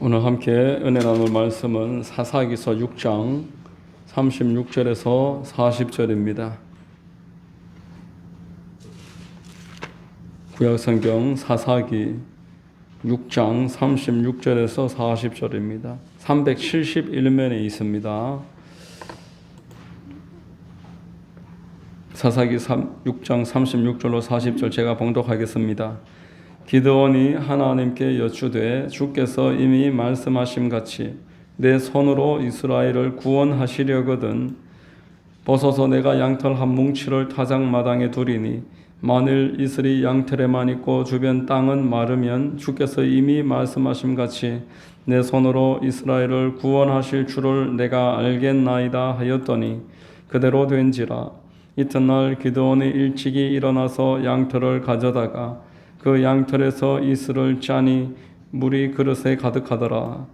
오늘 함께 은혜 나눌 말씀은 사사기서 6장 36절에서 40절입니다. 구약성경 사사기 6장 36절에서 40절입니다. 371면에 있습니다. 사사기 6장 36절로 40절 제가 봉독하겠습니다. 기드온이 하나님께 여쭈되 주께서 이미 말씀하심같이 내 손으로 이스라엘을 구원하시려거든 보소서 내가 양털 한 뭉치를 타작마당에 두리니 만일 이슬이 양털에만 있고 주변 땅은 마르면 주께서 이미 말씀하심같이 내 손으로 이스라엘을 구원하실 줄을 내가 알겠나이다 하였더니 그대로 된지라. 이튿날 기드온이 일찍이 일어나서 양털을 가져다가 그 양털에서 이슬을 짜니 물이 그릇에 가득하더라.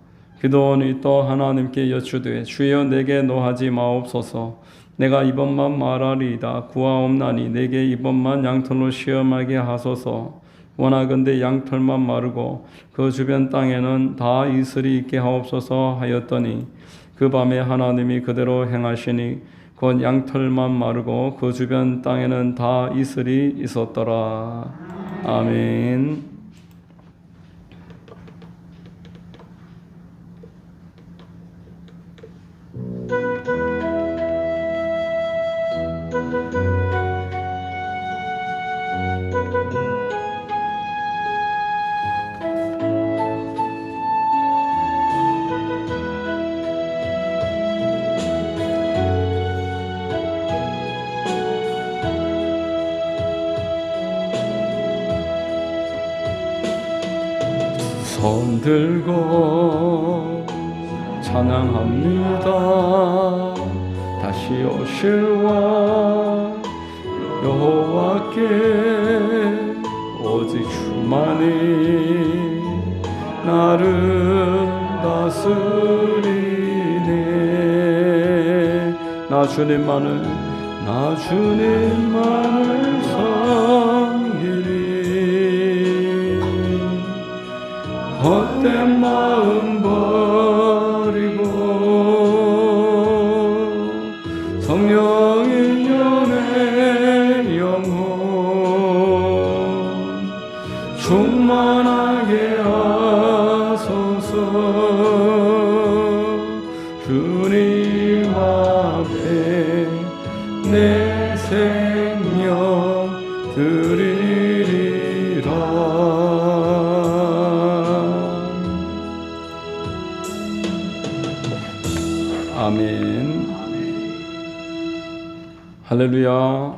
기드온이 또 하나님께 여쭈되 주여 내게 노하지 마옵소서. 내가 이번만 말하리이다. 구하옵나니 내게 이번만 양털로 시험하게 하소서. 원하건대 양털만 마르고 그 주변 땅에는 다 이슬이 있게 하옵소서 하였더니 그 밤에 하나님이 그대로 행하시니 곧 양털만 마르고 그 주변 땅에는 다 이슬이 있었더라. 아멘. 손 들고 찬양합니다. 다시 오실와 여호와께 오직 주만이 나를 다스리네. 나 주님만을 섬기리. 헛된 마음 버리고 성령의 연애 영혼 충만하게 하소서. 주님 앞에 내 생명 드리리라. 아멘. 할렐루야.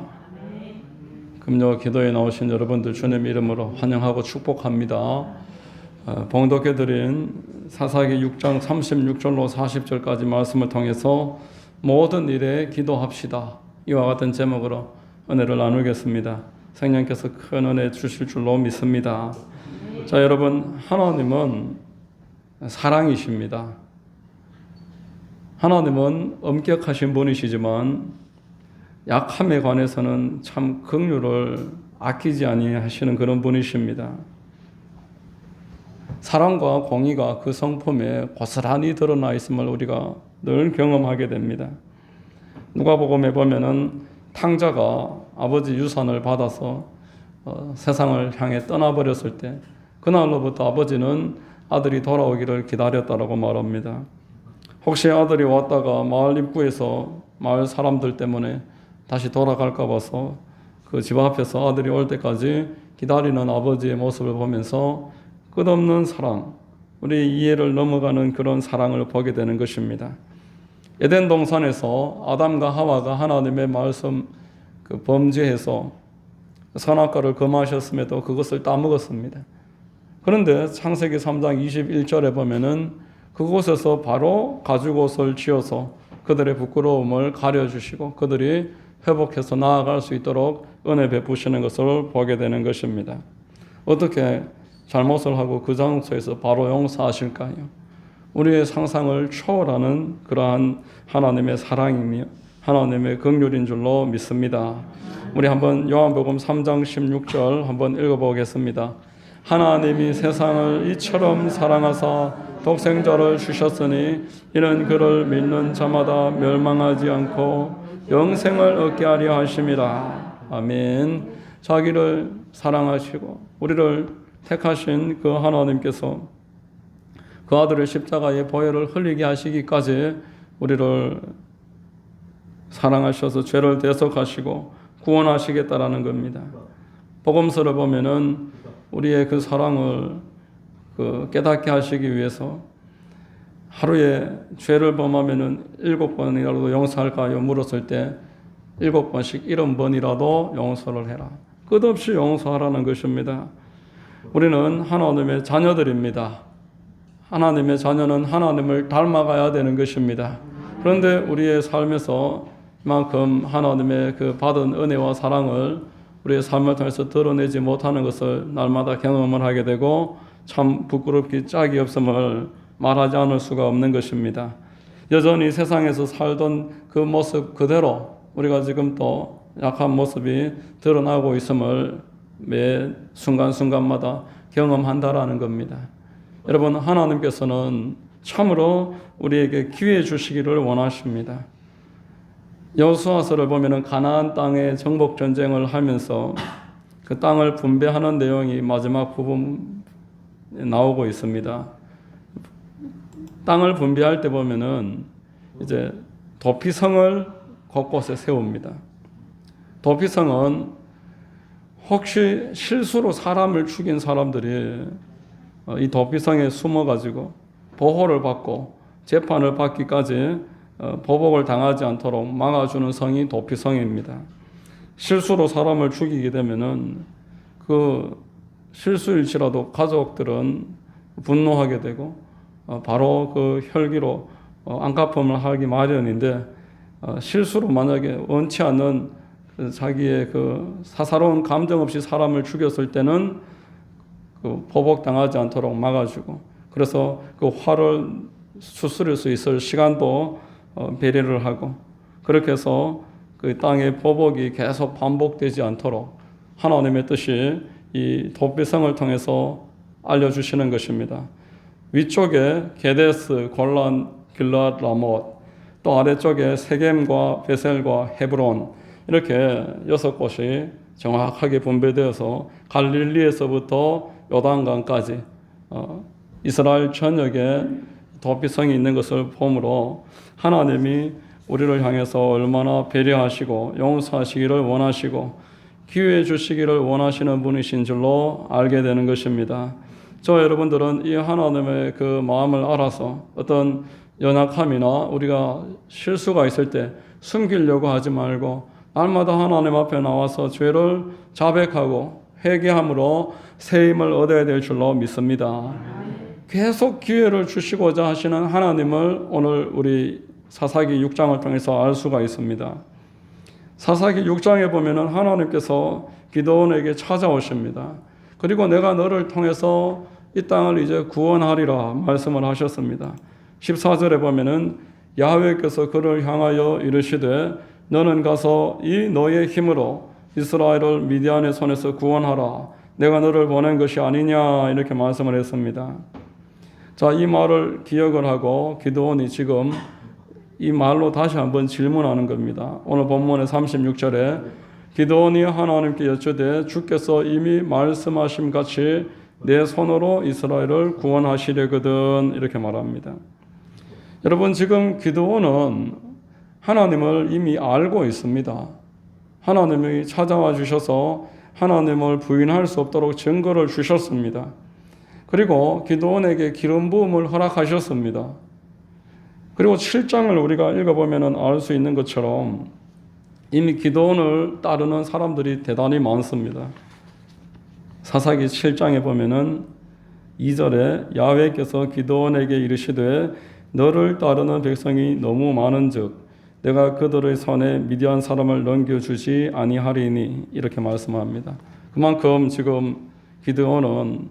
금요 기도에 나오신 여러분들 주님 이름으로 환영하고 축복합니다. 봉독해드린 사사기 6장 36절로 40절까지 말씀을 통해서 모든 일에 기도합시다. 이와 같은 제목으로 은혜를 나누겠습니다. 성령께서 큰 은혜 주실 줄로 믿습니다. 자, 여러분, 하나님은 사랑이십니다. 하나님은 엄격하신 분이시지만 약함에 관해서는 참 긍휼을 아끼지 아니하시는 그런 분이십니다. 사랑과 공의가 그 성품에 고스란히 드러나 있음을 우리가 늘 경험하게 됩니다. 누가복음에 보면은 탕자가 아버지 유산을 받아서 세상을 향해 떠나버렸을 때 그날로부터 아버지는 아들이 돌아오기를 기다렸다라고 말합니다. 혹시 아들이 왔다가 마을 입구에서 마을 사람들 때문에 다시 돌아갈까 봐서 그 집 앞에서 아들이 올 때까지 기다리는 아버지의 모습을 보면서 끝없는 사랑, 우리 이해를 넘어가는 그런 사랑을 보게 되는 것입니다. 에덴 동산에서 아담과 하와가 하나님의 말씀 범죄해서 선악과를 금하셨음에도 그것을 따먹었습니다. 그런데 창세기 3장 21절에 보면은 그곳에서 바로 가죽옷을 지어서 그들의 부끄러움을 가려주시고 그들이 회복해서 나아갈 수 있도록 은혜 베푸시는 것을 보게 되는 것입니다. 어떻게 잘못을 하고 그 장소에서 바로 용서하실까요? 우리의 상상을 초월하는 그러한 하나님의 사랑이며 하나님의 긍휼인 줄로 믿습니다. 우리 한번 요한복음 3장 16절 한번 읽어보겠습니다. 하나님이 세상을 이처럼 사랑하사 독생자를 주셨으니 이는 그를 믿는 자마다 멸망하지 않고 영생을 얻게 하려 하심이라. 아멘. 자기를 사랑하시고 우리를 택하신 그 하나님께서 그 아들의 십자가의 보혈을 흘리게 하시기까지 우리를 사랑하셔서 죄를 대속하시고 구원하시겠다라는 겁니다. 복음서를 보면은 우리의 그 사랑을 깨닫게 하시기 위해서 하루에 죄를 범하면은 7번이라도 용서할까요? 물었을 때 7번씩 70번이라도 용서를 해라. 끝없이 용서하라는 것입니다. 우리는 하나님의 자녀들입니다. 하나님의 자녀는 하나님을 닮아가야 되는 것입니다. 그런데 우리의 삶에서 이만큼 하나님의 그 받은 은혜와 사랑을 우리의 삶을 통해서 드러내지 못하는 것을 날마다 경험을 하게 되고 참 부끄럽기 짝이 없음을 말하지 않을 수가 없는 것입니다. 여전히 세상에서 살던 그 모습 그대로 우리가 지금 또 약한 모습이 드러나고 있음을 매 순간순간마다 경험한다라는 겁니다. 여러분, 하나님께서는 참으로 우리에게 기회 주시기를 원하십니다. 여호수아서를 보면은 가나안 땅의 정복 전쟁을 하면서 그 땅을 분배하는 내용이 마지막 부분에 나오고 있습니다. 땅을 분배할 때 보면은 이제 도피성을 곳곳에 세웁니다. 도피성은 혹시 실수로 사람을 죽인 사람들이 이 도피성에 숨어가지고 보호를 받고 재판을 받기까지 보복을 당하지 않도록 막아주는 성이 도피성입니다. 실수로 사람을 죽이게 되면은 그 실수일지라도 가족들은 분노하게 되고 바로 그 혈기로 안갚음을 하기 마련인데 실수로 만약에 원치 않는 자기의 그 사사로운 감정 없이 사람을 죽였을 때는 그 보복당하지 않도록 막아주고 그래서 그 화를 수스릴 수 있을 시간도 배려를 하고 그렇게 해서 그 땅의 보복이 계속 반복되지 않도록 하나님의 뜻이 이 도피성을 통해서 알려주시는 것입니다. 위쪽에 게데스, 골란, 길앗, 라못, 또 아래쪽에 세겜과 베셀과 헤브론 이렇게 6곳이 정확하게 분배되어서 갈릴리에서부터 요단강까지 이스라엘 전역에 도피성이 있는 것을 보므로 하나님이 우리를 향해서 얼마나 배려하시고 용서하시기를 원하시고 기회 주시기를 원하시는 분이신 줄로 알게 되는 것입니다. 저 여러분들은 이 하나님의 그 마음을 알아서 어떤 연약함이나 우리가 실수가 있을 때 숨기려고 하지 말고 날마다 하나님 앞에 나와서 죄를 자백하고 회개함으로 새 힘을 얻어야 될 줄로 믿습니다. 계속 기회를 주시고자 하시는 하나님을 오늘 우리 사사기 6장을 통해서 알 수가 있습니다. 사사기 6장에 보면은 하나님께서 기드온에게 찾아오십니다. 그리고 내가 너를 통해서 이 땅을 이제 구원하리라 말씀을 하셨습니다. 14절에 보면은 야훼께서 그를 향하여 이르시되 너는 가서 이 너의 힘으로 이스라엘을 미디안의 손에서 구원하라. 내가 너를 보낸 것이 아니냐 이렇게 말씀을 했습니다. 자, 이 말을 기억을 하고 기드온이 지금 이 말로 다시 한번 질문하는 겁니다. 오늘 본문의 36절에 기드온이 하나님께 여쭈되 주께서 이미 말씀하심 같이 내 손으로 이스라엘을 구원하시려거든 이렇게 말합니다. 여러분, 지금 기드온은 하나님을 이미 알고 있습니다. 하나님이 찾아와 주셔서 하나님을 부인할 수 없도록 증거를 주셨습니다. 그리고 기드온에게 기름 부음을 허락하셨습니다. 그리고 7장을 우리가 읽어보면 알 수 있는 것처럼 이미 기드온을 따르는 사람들이 대단히 많습니다. 사사기 7장에 보면은 2절에 야훼께서 기드온에게 이르시되 너를 따르는 백성이 너무 많은즉 내가 그들의 손에 미디안 사람을 넘겨주지 아니하리니 이렇게 말씀합니다. 그만큼 지금 기드온은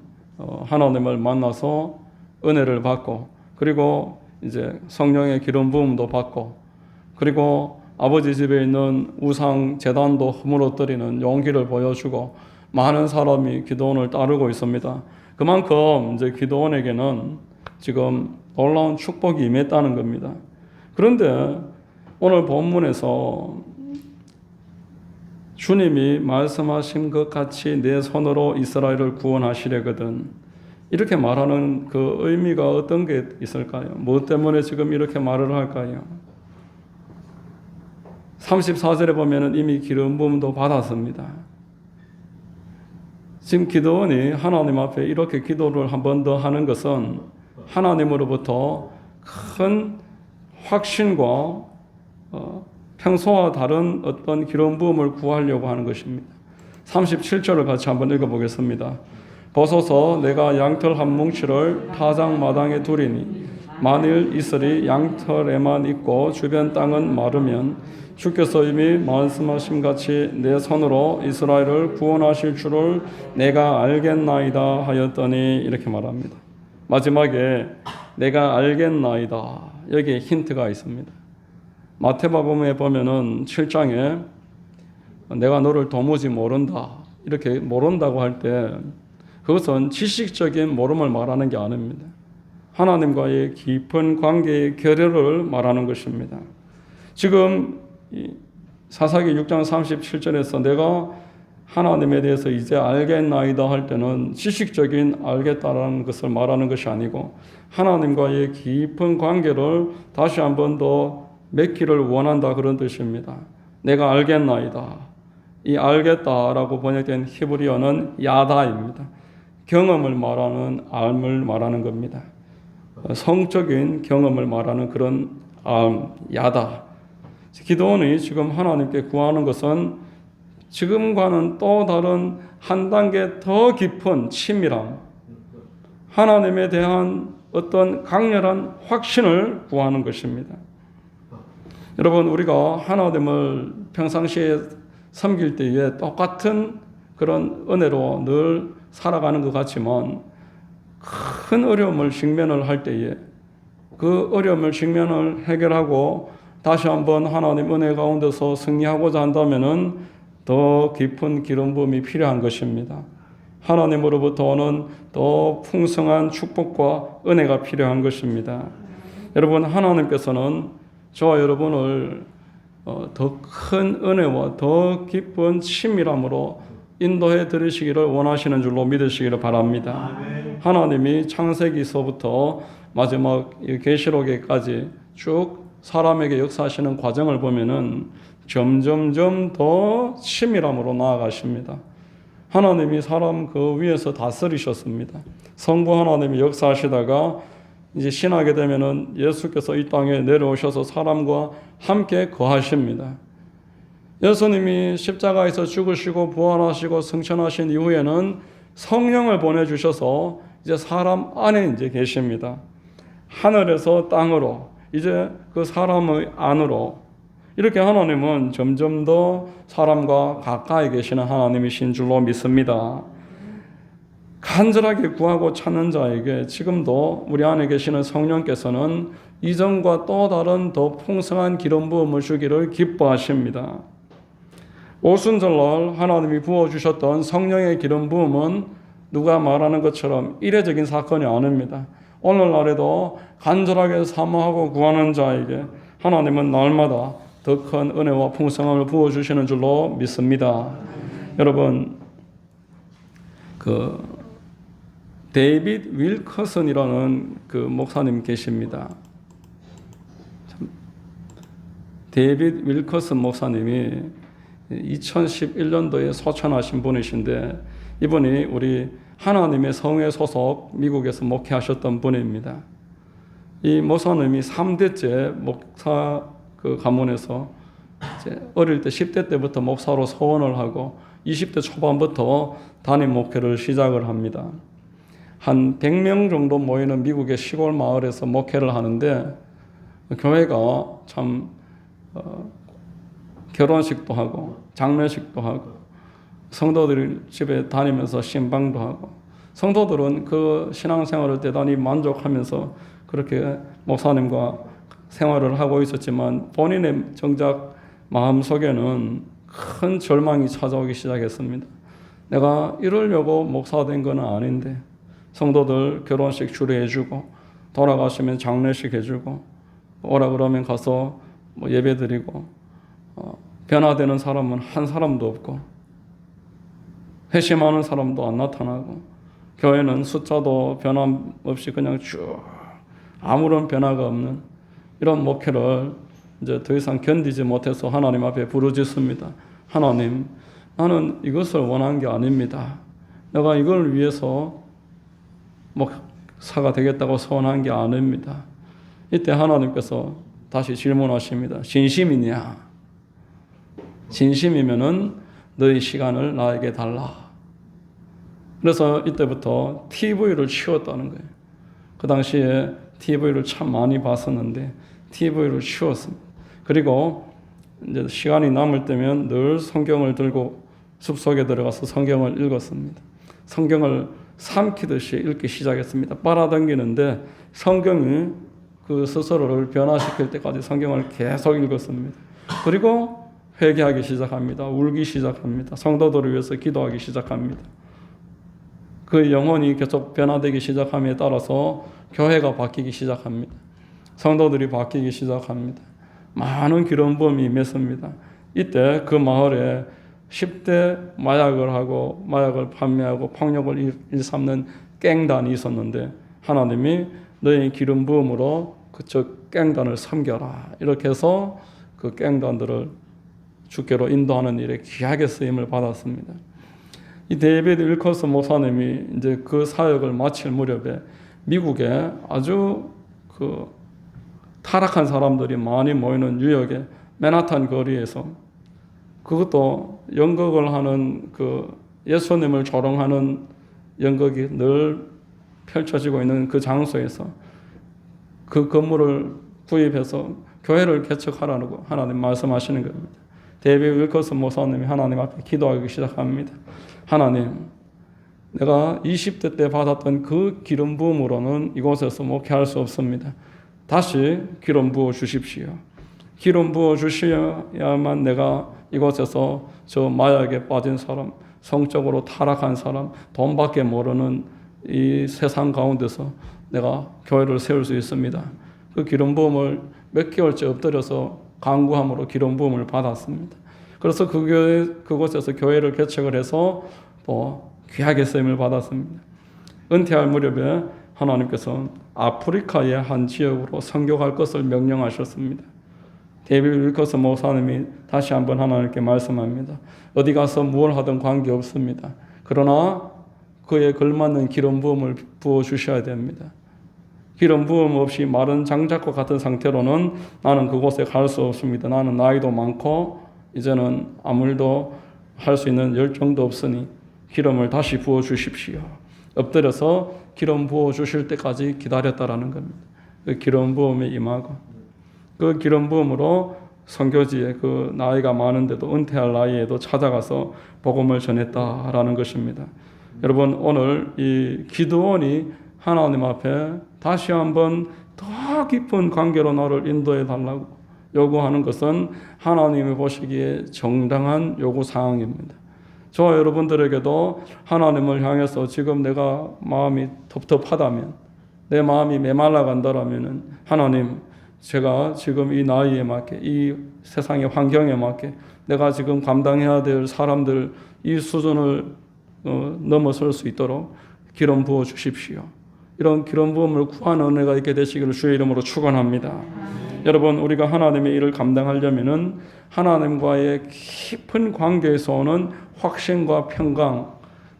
하나님을 만나서 은혜를 받고 그리고 이제 성령의 기름 부음도 받고 그리고 아버지 집에 있는 우상 제단도 허물어뜨리는 용기를 보여주고 많은 사람이 기드온을 따르고 있습니다. 그만큼 이제 기드온에게는 지금 놀라운 축복이 임했다는 겁니다. 그런데 오늘 본문에서 주님이 말씀하신 것 같이 내 손으로 이스라엘을 구원하시려거든, 이렇게 말하는 그 의미가 어떤 게 있을까요? 무엇 때문에 지금 이렇게 말을 할까요? 34절에 보면 이미 기름 부음도 받았습니다. 지금 기도원이 하나님 앞에 이렇게 기도를 한 번 더 하는 것은 하나님으로부터 큰 확신과 평소와 다른 어떤 기름 부음을 구하려고 하는 것입니다. 37절을 같이 한번 읽어보겠습니다. 보소서, 내가 양털 한 뭉치를 타작 마당에 두리니 만일 이슬이 양털에만 있고 주변 땅은 마르면 주께서 이미 말씀하신 같이 내 손으로 이스라엘을 구원하실 줄을 내가 알겠나이다 하였더니, 이렇게 말합니다. 마지막에 내가 알겠나이다, 여기에 힌트가 있습니다. 마태복음에 보면은 7장에 내가 너를 도무지 모른다, 이렇게 모른다고 할 때 그것은 지식적인 모름을 말하는 게 아닙니다. 하나님과의 깊은 관계의 결여를 말하는 것입니다. 지금 사사기 6장 37절에서 내가 하나님에 대해서 이제 알겠나이다 할 때는 지식적인 알겠다라는 것을 말하는 것이 아니고 하나님과의 깊은 관계를 다시 한 번 더 맺기를 원한다, 그런 뜻입니다. 내가 알겠나이다. 이 알겠다라고 번역된 히브리어는 야다입니다. 경험을 말하는, 알을 말하는 겁니다. 성적인 경험을 말하는 그런 야다. 기도원이 지금 하나님께 구하는 것은 지금과는 또 다른 한 단계 더 깊은 친밀함, 하나님에 대한 어떤 강렬한 확신을 구하는 것입니다. 여러분, 우리가 하나님을 평상시에 섬길 때에 똑같은 그런 은혜로 늘 살아가는 것 같지만 큰 어려움을 직면을 할 때에 그 어려움을 직면을 해결하고 다시 한번 하나님 은혜 가운데서 승리하고자 한다면은 더 깊은 기름 부음이 필요한 것입니다. 하나님으로부터 오는 더 풍성한 축복과 은혜가 필요한 것입니다. 여러분, 하나님께서는 저와 여러분을 더 큰 은혜와 더 깊은 친밀함으로 인도해 드리시기를 원하시는 줄로 믿으시기를 바랍니다. 하나님이 창세기서부터 마지막 계시록에까지 쭉 사람에게 역사하시는 과정을 보면은 점점점 더 친밀함으로 나아가십니다. 하나님이 사람 그 위에서 다스리셨습니다. 성부 하나님이 역사하시다가 이제 신하게 되면은 예수께서 이 땅에 내려오셔서 사람과 함께 거하십니다. 예수님이 십자가에서 죽으시고 부활하시고 승천하신 이후에는 성령을 보내주셔서 이제 사람 안에 이제 계십니다. 하늘에서 땅으로, 이제 그 사람의 안으로, 이렇게 하나님은 점점 더 사람과 가까이 계시는 하나님이신 줄로 믿습니다. 간절하게 구하고 찾는 자에게 지금도 우리 안에 계시는 성령께서는 이전과 또 다른 더 풍성한 기름 부음을 주기를 기뻐하십니다. 오순절날 하나님이 부어주셨던 성령의 기름 부음은 누가 말하는 것처럼 이례적인 사건이 아닙니다. 오늘날에도 간절하게 사모하고 구하는 자에게 하나님은 날마다 더 큰 은혜와 풍성함을 부어주시는 줄로 믿습니다. 여러분, 데이빗 윌커슨이라는 그 목사님 계십니다. 데이빗 윌커슨 목사님이 2011년도에 소천하신 분이신데, 이분이 우리 하나님의 성회 소속 미국에서 목회하셨던 분입니다. 이 목사님이 3대째 목사 그 가문에서 이제 어릴 때 10대 때부터 목사로 서원을 하고 20대 초반부터 담임 목회를 시작을 합니다. 한 100명 정도 모이는 미국의 시골 마을에서 목회를 하는데 교회가 참 결혼식도 하고 장례식도 하고 성도들이 집에 다니면서 신방도 하고, 성도들은 그 신앙생활을 대단히 만족하면서 그렇게 목사님과 생활을 하고 있었지만 본인의 정작 마음속에는 큰 절망이 찾아오기 시작했습니다. 내가 이러려고 목사 된 건 아닌데 성도들 결혼식 주례해주고 돌아가시면 장례식 해주고 오라 그러면 가서 뭐 예배드리고 변화되는 사람은 한 사람도 없고 회심하는 사람도 안 나타나고 교회는 숫자도 변함없이 그냥 쭉 아무런 변화가 없는 이런 목회를 이제 더 이상 견디지 못해서 하나님 앞에 부르짖습니다. 하나님, 나는 이것을 원한 게 아닙니다. 내가 이걸 위해서 목사가 되겠다고 소원한 게 아닙니다. 이때 하나님께서 다시 질문하십니다. 진심이냐? 진심이면은 너희 시간을 나에게 달라. 그래서 이때부터 TV를 치웠다는 거예요. 그 당시에 TV를 참 많이 봤었는데 TV를 치웠습니다. 그리고 이제 시간이 남을 때면 늘 성경을 들고 숲속에 들어가서 성경을 읽었습니다. 성경을 삼키듯이 읽기 시작했습니다. 빨아당기는데 성경이 그 스스로를 변화시킬 때까지 성경을 계속 읽었습니다. 그리고 회개하기 시작합니다. 울기 시작합니다. 성도들을 위해서 기도하기 시작합니다. 그 영혼이 계속 변화되기 시작함에 따라서 교회가 바뀌기 시작합니다. 성도들이 바뀌기 시작합니다. 많은 기름 부음이 임했습니다. 이때 그 마을에 10대 마약을 하고 마약을 판매하고 폭력을 일삼는 갱단이 있었는데 하나님이 너희 기름 부음으로 그쪽 갱단을 섬겨라. 이렇게 해서 그 갱단들을 주께로 인도하는 일에 귀하게 쓰임을 받았습니다. 이 데이비드 윌커스 목사님이 이제 그 사역을 마칠 무렵에 미국에 아주 그 타락한 사람들이 많이 모이는 뉴욕의 맨하탄 거리에서 그것도 연극을 하는 그 예수님을 조롱하는 연극이 늘 펼쳐지고 있는 그 장소에서 그 건물을 구입해서 교회를 개척하라고 하나님 말씀하시는 겁니다. 데이비드 윌커스 목사님이 하나님 앞에 기도하기 시작합니다. 하나님, 내가 20대 때 받았던 그 기름 부음으로는 이곳에서 목회할 수 없습니다. 다시 기름 부어 주십시오. 기름 부어 주셔야만 내가 이곳에서 저 마약에 빠진 사람, 성적으로 타락한 사람, 돈밖에 모르는 이 세상 가운데서 내가 교회를 세울 수 있습니다. 그 기름 부음을 몇 개월째 엎드려서 간구함으로 기름 부음을 받았습니다. 그래서 그곳에서 교회를 개척을 해서 귀하게 쓰임을 받았습니다. 은퇴할 무렵에 하나님께서 아프리카의 한 지역으로 선교할 것을 명령하셨습니다. 데이비드 윌커스 목사님이 다시 한번 하나님께 말씀합니다. 어디 가서 무엇을 하든 관계없습니다. 그러나 그에 걸맞는 기름 부음을 부어주셔야 됩니다. 기름 부음 없이 마른 장작과 같은 상태로는 나는 그곳에 갈 수 없습니다. 나는 나이도 많고 이제는 아무 일도 할 수 있는 열정도 없으니 기름을 다시 부어주십시오. 엎드려서 기름 부어주실 때까지 기다렸다라는 겁니다. 그 기름 부음에 임하고 그 기름 부음으로 선교지에 그 나이가 많은데도 은퇴할 나이에도 찾아가서 복음을 전했다라는 것입니다. 여러분 오늘 이 기드온이 하나님 앞에 다시 한번 더 깊은 관계로 나를 인도해 달라고 요구하는 것은 하나님이 보시기에 정당한 요구사항입니다. 저와 여러분들에게도 하나님을 향해서 지금 내가 마음이 텁텁하다면 내 마음이 메말라 간다라면 하나님 제가 지금 이 나이에 맞게 이 세상의 환경에 맞게 내가 지금 감당해야 될 사람들 이 수준을 넘어설 수 있도록 기름 부어 주십시오. 이런 기름 부음을 구하는 은혜가 있게 되시기를 주의 이름으로 축원합니다. 여러분 우리가 하나님의 일을 감당하려면은 하나님과의 깊은 관계에서 오는 확신과 평강,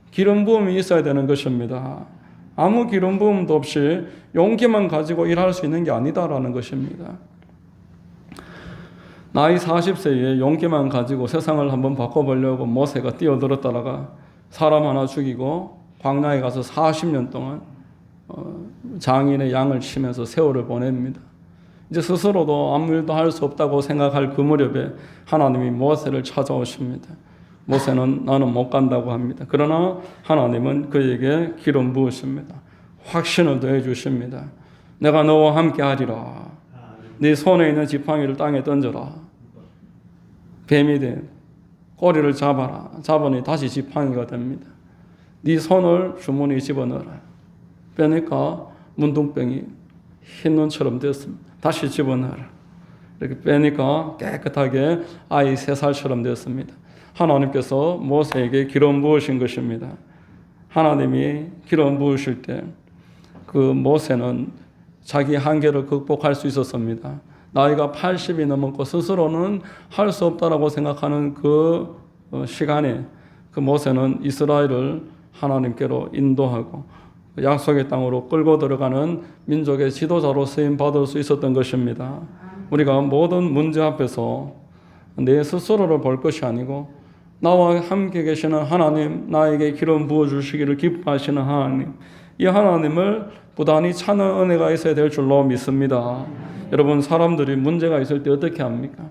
기름 부음이 있어야 되는 것입니다. 아무 기름 부음도 없이 용기만 가지고 일할 수 있는 게 아니다라는 것입니다. 나이 40세에 용기만 가지고 세상을 한번 바꿔보려고 모세가 뛰어들었다가 사람 하나 죽이고 광야에 가서 40년 동안 장인의 양을 치면서 세월을 보냅니다. 이제 스스로도 아무 일도 할 수 없다고 생각할 그 무렵에 하나님이 모세를 찾아오십니다. 모세는 나는 못 간다고 합니다. 그러나 하나님은 그에게 기름 부으십니다. 확신을 더해 주십니다. 내가 너와 함께 하리라. 네 손에 있는 지팡이를 땅에 던져라. 뱀이 돼 꼬리를 잡아라. 잡으니 다시 지팡이가 됩니다. 네 손을 주머니에 집어넣어라. 빼니까 문둥병이 흰 눈처럼 되었습니다. 다시 집어넣어라. 이렇게 빼니까 깨끗하게 아이 3살처럼 되었습니다. 하나님께서 모세에게 기름 부으신 것입니다. 하나님이 기름 부으실 때 그 모세는 자기 한계를 극복할 수 있었습니다. 나이가 80이 넘었고 스스로는 할 수 없다라고 생각하는 그 시간에 그 모세는 이스라엘을 하나님께로 인도하고 약속의 땅으로 끌고 들어가는 민족의 지도자로 쓰임 받을 수 있었던 것입니다. 우리가 모든 문제 앞에서 내 스스로를 볼 것이 아니고 나와 함께 계시는 하나님, 나에게 기름 부어주시기를 기뻐하시는 하나님, 이 하나님을 부단히 찾는 은혜가 있어야 될 줄로 믿습니다. 여러분, 사람들이 문제가 있을 때 어떻게 합니까?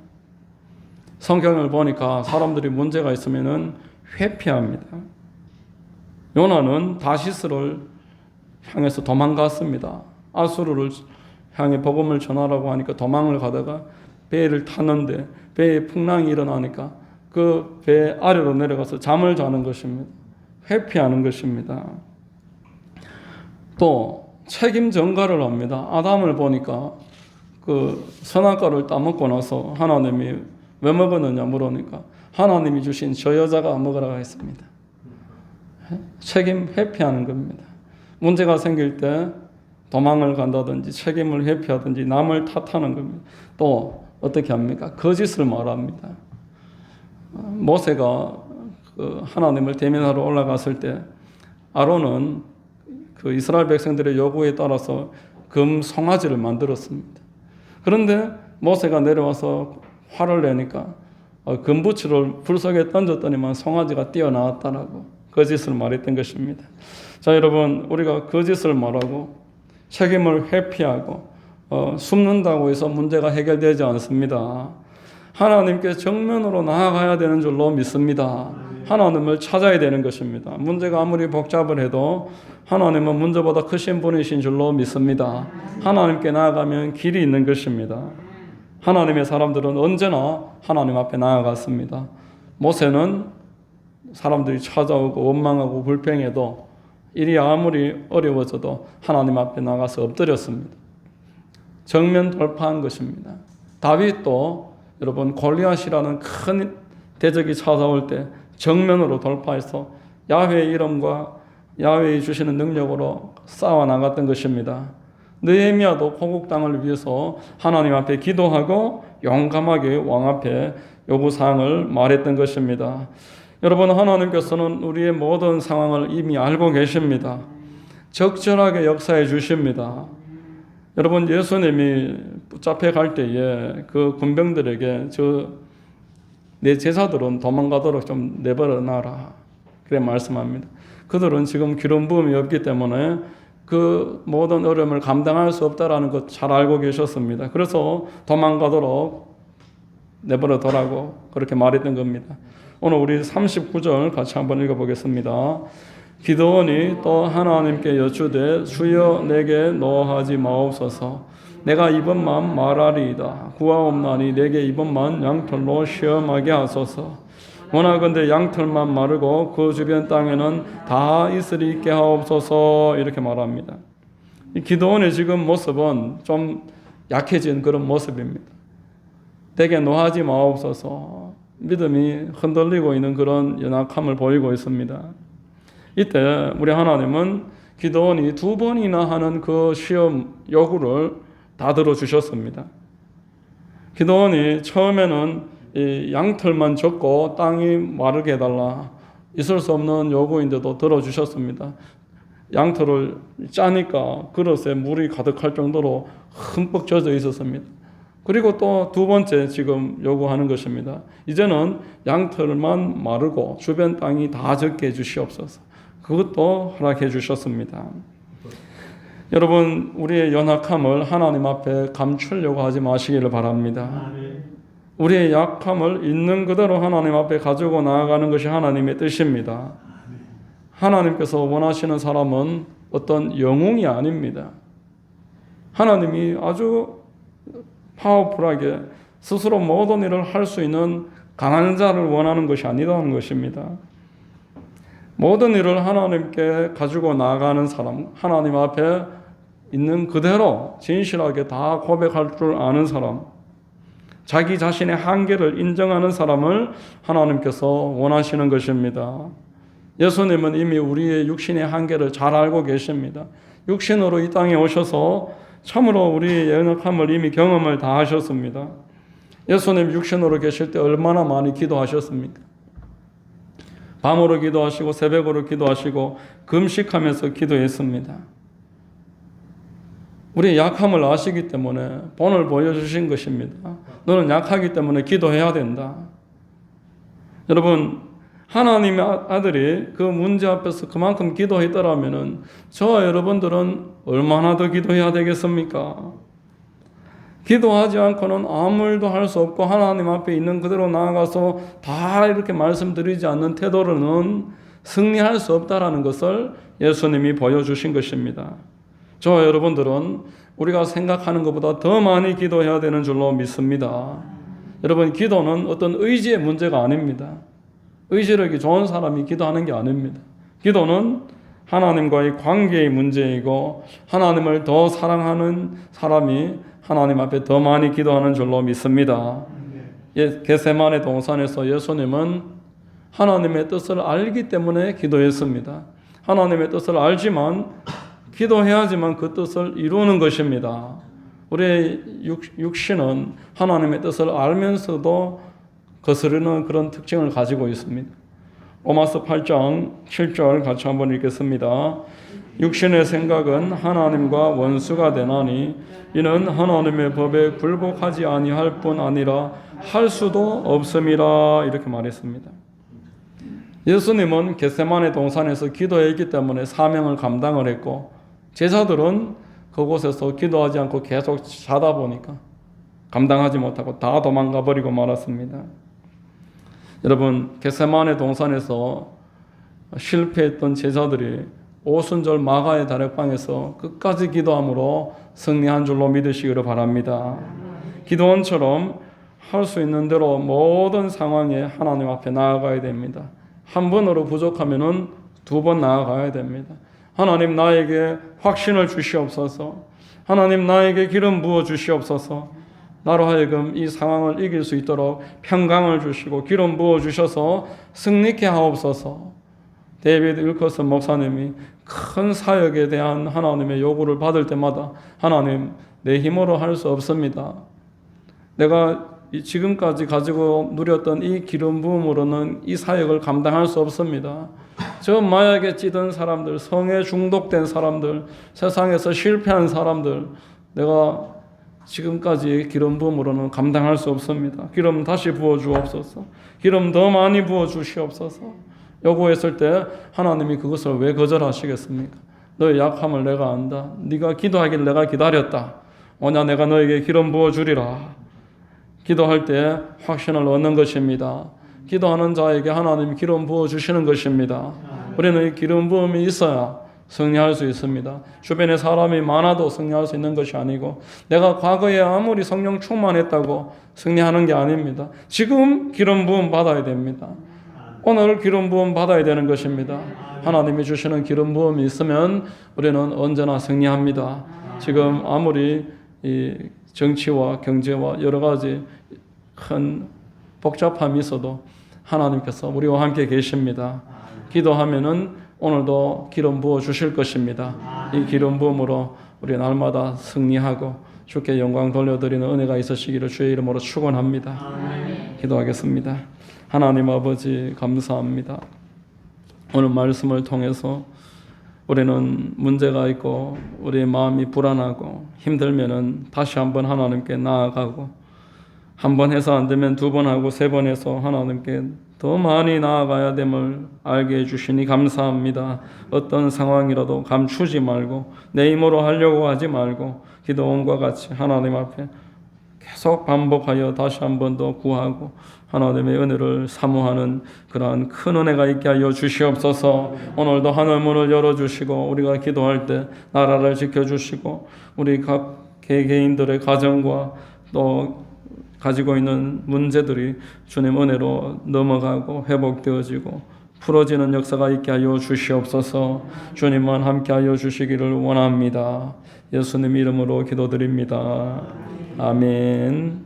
성경을 보니까 사람들이 문제가 있으면 회피합니다. 요나는 다시스를 향해서 도망갔습니다. 아수르를 향해 복음을 전하라고 하니까 도망을 가다가 배를 탔는데 배에 풍랑이 일어나니까 그 배 아래로 내려가서 잠을 자는 것입니다. 회피하는 것입니다. 또 책임 전가를 합니다. 아담을 보니까 그 선악과를 따먹고 나서 하나님이 왜 먹었느냐 물으니까 하나님이 주신 저 여자가 먹으라고 했습니다. 책임 회피하는 겁니다. 문제가 생길 때 도망을 간다든지 책임을 회피하든지 남을 탓하는 겁니다. 또 어떻게 합니까? 거짓을 말합니다. 모세가 그 하나님을 대면하러 올라갔을 때 아론은 그 이스라엘 백성들의 요구에 따라서 금 송아지를 만들었습니다. 그런데 모세가 내려와서 화를 내니까 금부치를 불 속에 던졌더니만 송아지가 뛰어나왔다라고 거짓을 말했던 것입니다. 자, 여러분, 우리가 거짓을 말하고 책임을 회피하고 숨는다고 해서 문제가 해결되지 않습니다. 하나님께 정면으로 나아가야 되는 줄로 믿습니다. 하나님을 찾아야 되는 것입니다. 문제가 아무리 복잡을 해도 하나님은 문제보다 크신 분이신 줄로 믿습니다. 하나님께 나아가면 길이 있는 것입니다. 하나님의 사람들은 언제나 하나님 앞에 나아갔습니다. 모세는 사람들이 찾아오고 원망하고 불평해도 일이 아무리 어려워져도 하나님 앞에 나가서 엎드렸습니다. 정면 돌파한 것입니다. 다윗도 여러분 골리앗이라는 큰 대적이 찾아올 때 정면으로 돌파해서 야훼의 이름과 야훼의 주시는 능력으로 싸워 나갔던 것입니다. 느헤미야도 포국 땅을 위해서 하나님 앞에 기도하고 용감하게 왕 앞에 요구사항을 말했던 것입니다. 여러분, 하나님께서는 우리의 모든 상황을 이미 알고 계십니다. 적절하게 역사해 주십니다. 여러분, 예수님이 붙잡혀 갈 때에 그 군병들에게 내 제자들은 도망가도록 좀 내버려 놔라, 그래 말씀합니다. 그들은 지금 기름 부음이 없기 때문에 그 모든 어려움을 감당할 수 없다라는 것 잘 알고 계셨습니다. 그래서 도망가도록 내버려 둬라고 그렇게 말했던 겁니다. 오늘 우리 39절 같이 한번 읽어보겠습니다. 기드온이 또 하나님께 여쭈되 주여 내게 노하지 마옵소서. 내가 이번만 말하리이다. 구하옵나니 내게 이번만 양털로 시험하게 하소서. 원하건대 양털만 마르고 그 주변 땅에는 다 이슬이 있게 하옵소서. 이렇게 말합니다. 이 기드온의 지금 모습은 좀 약해진 그런 모습입니다. 내게 노하지 마옵소서. 믿음이 흔들리고 있는 그런 연약함을 보이고 있습니다. 이때 우리 하나님은 기드온이 2번이나 하는 그 시험 요구를 다 들어주셨습니다. 기드온이 처음에는 이 양털만 젓고 땅이 마르게 해달라, 있을 수 없는 요구인데도 들어주셨습니다. 양털을 짜니까 그릇에 물이 가득할 정도로 흠뻑 젖어 있었습니다. 그리고 또 2번째 지금 요구하는 것입니다. 이제는 양털만 마르고 주변 땅이 다 젖게 해주시옵소서. 그것도 허락해 주셨습니다. 여러분, 우리의 연약함을 하나님 앞에 감추려고 하지 마시기를 바랍니다. 우리의 약함을 있는 그대로 하나님 앞에 가지고 나아가는 것이 하나님의 뜻입니다. 하나님께서 원하시는 사람은 어떤 영웅이 아닙니다. 하나님이 아주 파워풀하게 스스로 모든 일을 할 수 있는 강한 자를 원하는 것이 아니라는 것입니다. 모든 일을 하나님께 가지고 나아가는 사람, 하나님 앞에 있는 그대로 진실하게 다 고백할 줄 아는 사람, 자기 자신의 한계를 인정하는 사람을 하나님께서 원하시는 것입니다. 예수님은 이미 우리의 육신의 한계를 잘 알고 계십니다. 육신으로 이 땅에 오셔서 참으로 우리의 연약함을 이미 경험을 다 하셨습니다. 예수님 육신으로 계실 때 얼마나 많이 기도하셨습니까? 밤으로 기도하시고 새벽으로 기도하시고 금식하면서 기도했습니다. 우리의 약함을 아시기 때문에 본을 보여주신 것입니다. 너는 약하기 때문에 기도해야 된다. 여러분, 하나님의 아들이 그 문제 앞에서 그만큼 기도했더라면 저와 여러분들은 얼마나 더 기도해야 되겠습니까? 기도하지 않고는 아무 일도 할 수 없고 하나님 앞에 있는 그대로 나아가서 다 이렇게 말씀드리지 않는 태도로는 승리할 수 없다라는 것을 예수님이 보여주신 것입니다. 저와 여러분들은 우리가 생각하는 것보다 더 많이 기도해야 되는 줄로 믿습니다. 여러분, 기도는 어떤 의지의 문제가 아닙니다. 의지력이 좋은 사람이 기도하는 게 아닙니다. 기도는 하나님과의 관계의 문제이고 하나님을 더 사랑하는 사람이 하나님 앞에 더 많이 기도하는 줄로 믿습니다. 겟세마네 동산에서 예수님은 하나님의 뜻을 알기 때문에 기도했습니다. 하나님의 뜻을 알지만 기도해야지만 그 뜻을 이루는 것입니다. 우리의 육신은 하나님의 뜻을 알면서도 거스르는 그런 특징을 가지고 있습니다. 로마서 8장 7절 같이 한번 읽겠습니다. 육신의 생각은 하나님과 원수가 되나니 이는 하나님의 법에 굴복하지 아니할 뿐 아니라 할 수도 없음이라 이렇게 말했습니다. 예수님은 겟세마네 동산에서 기도했기 때문에 사명을 감당을 했고 제자들은 그곳에서 기도하지 않고 계속 자다 보니까 감당하지 못하고 다 도망가 버리고 말았습니다. 여러분, 겟세마네 동산에서 실패했던 제자들이 오순절 마가의 다락방에서 끝까지 기도함으로 승리한 줄로 믿으시기를 바랍니다. 기도원처럼 할 수 있는 대로 모든 상황에 하나님 앞에 나아가야 됩니다. 한 번으로 부족하면은 두 번 나아가야 됩니다. 하나님 나에게 확신을 주시옵소서. 하나님 나에게 기름 부어 주시옵소서. 나로 하여금 이 상황을 이길 수 있도록 평강을 주시고 기름 부어 주셔서 승리케 하옵소서. 데이비드 윌커슨 목사님이 큰 사역에 대한 하나님의 요구를 받을 때마다 하나님, 내 힘으로 할 수 없습니다. 내가 지금까지 가지고 누렸던 이 기름 부음으로는 이 사역을 감당할 수 없습니다. 저 마약에 찌든 사람들, 성에 중독된 사람들, 세상에서 실패한 사람들, 내가 지금까지 기름 부음으로는 감당할 수 없습니다. 기름 다시 부어 주옵소서. 기름 더 많이 부어 주시옵소서. 요구했을 때 하나님이 그것을 왜 거절하시겠습니까? 너의 약함을 내가 안다. 네가 기도하길 내가 기다렸다. 오냐 내가 너에게 기름 부어 주리라. 기도할 때 확신을 얻는 것입니다. 기도하는 자에게 하나님이 기름 부어 주시는 것입니다. 우리는 이 기름 부음이 있어야 승리할 수 있습니다. 주변에 사람이 많아도 승리할 수 있는 것이 아니고 내가 과거에 아무리 성령 충만했다고 승리하는 게 아닙니다. 지금 기름 부음 받아야 됩니다. 오늘 기름 부음 받아야 되는 것입니다. 하나님이 주시는 기름 부음이 있으면 우리는 언제나 승리합니다. 지금 아무리 이 정치와 경제와 여러 가지 큰 복잡함이 있어도 하나님께서 우리와 함께 계십니다. 기도하면은 오늘도 기름 부어 주실 것입니다. 이 기름 부음으로 우리 날마다 승리하고 주께 영광 돌려드리는 은혜가 있으시기를 주의 이름으로 축원합니다. 기도하겠습니다. 하나님 아버지 감사합니다. 오늘 말씀을 통해서 우리는 문제가 있고 우리의 마음이 불안하고 힘들면은 다시 한번 하나님께 나아가고 한 번 해서 안 되면 두 번 하고 세 번 해서 하나님께 더 많이 나아가야 됨을 알게 해주시니 감사합니다. 어떤 상황이라도 감추지 말고 내 힘으로 하려고 하지 말고 기도원과 같이 하나님 앞에 계속 반복하여 다시 한 번 더 구하고 하나님의 은혜를 사모하는 그러한 큰 은혜가 있게 하여 주시옵소서. 오늘도 하늘 문을 열어주시고 우리가 기도할 때 나라를 지켜주시고 우리 각 개개인들의 가정과 또 가지고 있는 문제들이 주님 은혜로 넘어가고 회복되어지고 풀어지는 역사가 있게 하여 주시옵소서. 주님만 함께 하여 주시기를 원합니다. 예수님 이름으로 기도드립니다. 아멘.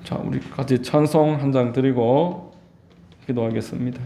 자, 우리 같이 찬송 한 장 드리고 기도하겠습니다.